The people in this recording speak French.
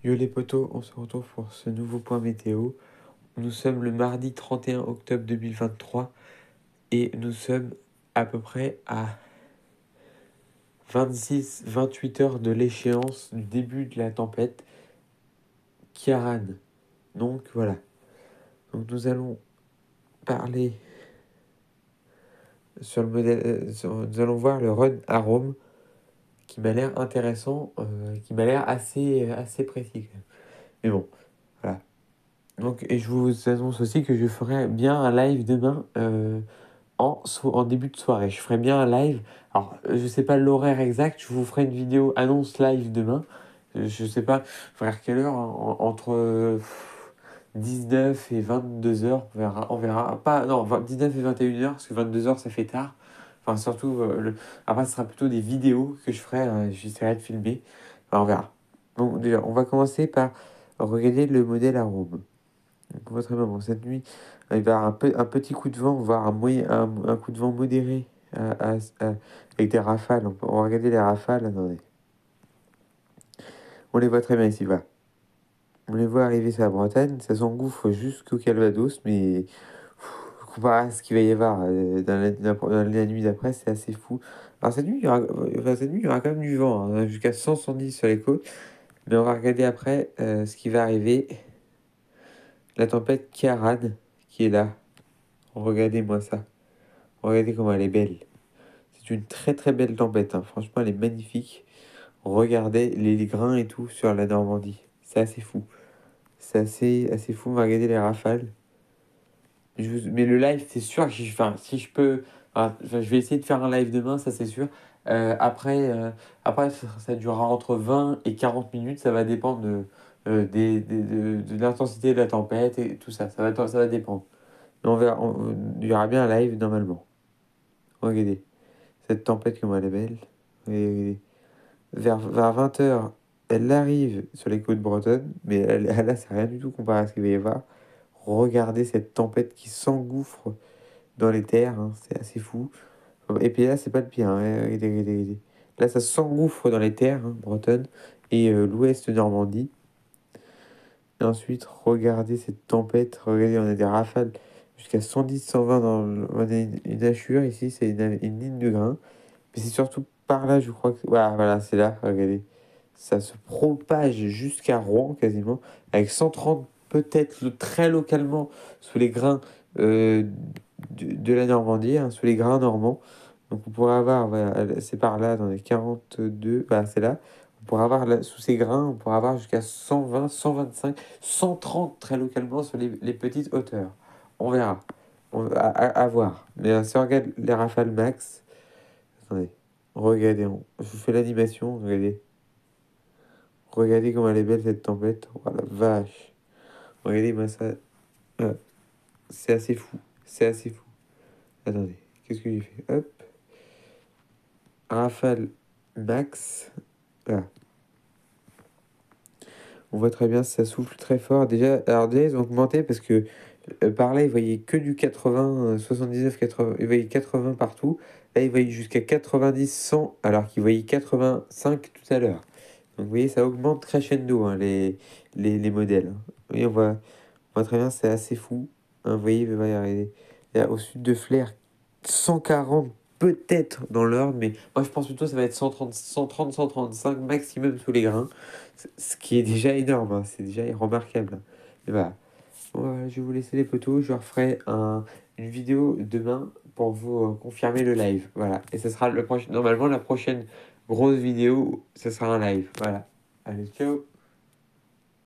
Yo les potos, on se retrouve pour ce nouveau point météo. Nous sommes le mardi 31 octobre 2023 et nous sommes à peu près à 26-28 heures de l'échéance du début de la tempête Kiaran. Donc voilà. Donc nous allons parler sur le modèle. Nous allons voir le Run Arome qui m'a l'air intéressant, qui m'a l'air assez précis quand même. Mais bon, voilà. Donc, et je vous annonce aussi que je ferai bien un live demain en début de soirée. Je ferai bien un live. Alors, je sais pas l'horaire exact. Je vous ferai une vidéo annonce live demain. Je sais pas vers quelle heure, hein, entre 19 et 22 heures. On verra. Pas, non, 19 et 21 heures, parce que 22 heures, ça fait tard. Enfin, surtout, après, ce sera plutôt des vidéos que je ferai. J'essaierai de filmer. Enfin, on verra. Donc, déjà, on va commencer par regarder le modèle arôme. Donc, on voit très bien. Bon, cette nuit, il va y avoir un petit coup de vent, voire un coup de vent modéré avec des rafales. On va regarder les rafales. Attendez. On les voit très bien ici, va. On les voit arriver sur la Bretagne. Ça s'engouffre jusqu'au Calvados, mais comparé à ce qu'il va y avoir dans la nuit d'après, c'est assez fou. Alors, cette nuit, il y aura quand même du vent, hein, jusqu'à 110 sur les côtes. Mais on va regarder après ce qui va arriver. La tempête Kiaran qui est là. Regardez-moi ça. Regardez comment elle est belle. C'est une très très belle tempête, hein. Franchement, elle est magnifique. Regardez les grains et tout sur la Normandie. C'est assez fou. C'est assez fou. On va regarder les rafales. Mais le live, c'est sûr que si je peux. Je vais essayer de faire un live demain, ça c'est sûr. Après, ça durera entre 20 et 40 minutes. Ça va dépendre de l'intensité de la tempête et tout ça. Ça va dépendre. Mais on verra, il y aura bien un live normalement. Regardez. Cette tempête, comment elle est belle. Regardez. Vers 20 heures, elle arrive sur les côtes bretonnes, mais là, c'est rien du tout comparé à ce qu'il va y avoir. Regardez cette tempête qui s'engouffre dans les terres, hein, c'est assez fou. Et puis là, c'est pas le pire, hein, regardez. Là, ça s'engouffre dans les terres, hein, bretonnes et l'ouest Normandie. Et ensuite, regardez cette tempête. Regardez, on a des rafales jusqu'à 110-120 on a une hachure ici, c'est une ligne de grain. Mais c'est surtout par là, je crois que. Voilà, c'est là, regardez. Ça se propage jusqu'à Rouen quasiment, avec 130 peut-être très localement sous les grains euh, de la Normandie, hein, sous les grains normands. Donc on pourrait avoir, voilà, c'est par là, dans les 42, voilà, c'est là. On pourrait avoir sous ces grains, on pourrait avoir jusqu'à 120, 125, 130 très localement sur les petites hauteurs. On verra. À voir. Mais si on regarde les rafales max, attendez, regardez, je vous fais l'animation, regardez. Regardez comme elle est belle cette tempête. Oh la vache. Regardez-moi ça. Ah, c'est assez fou. C'est assez fou. Attendez, qu'est-ce que j'ai fait? Hop. Rafale max. Voilà. On voit très bien, ça souffle très fort. Déjà, ils ont augmenté parce que par là, ils voyaient que du 80, 79, 80. Ils voyaient 80 partout. Là, ils voyaient jusqu'à 90, 100, alors qu'ils voyaient 85 tout à l'heure. Donc, vous voyez, ça augmente crescendo, hein, les modèles, hein. Oui, on voit très bien, c'est assez fou. Hein, vous voyez, il va y arriver. Là, au sud de Flers, 140 peut-être dans l'ordre, mais moi je pense plutôt que ça va être 130, 130, 135 maximum sous les grains, ce qui est déjà énorme, hein, c'est déjà remarquable, hein. Et voilà. Bon, je vais vous laisser les potos, je referai une vidéo demain pour vous confirmer le live. Voilà, et ce sera normalement la prochaine grosse vidéo, ce sera un live. Voilà. Allez, ciao!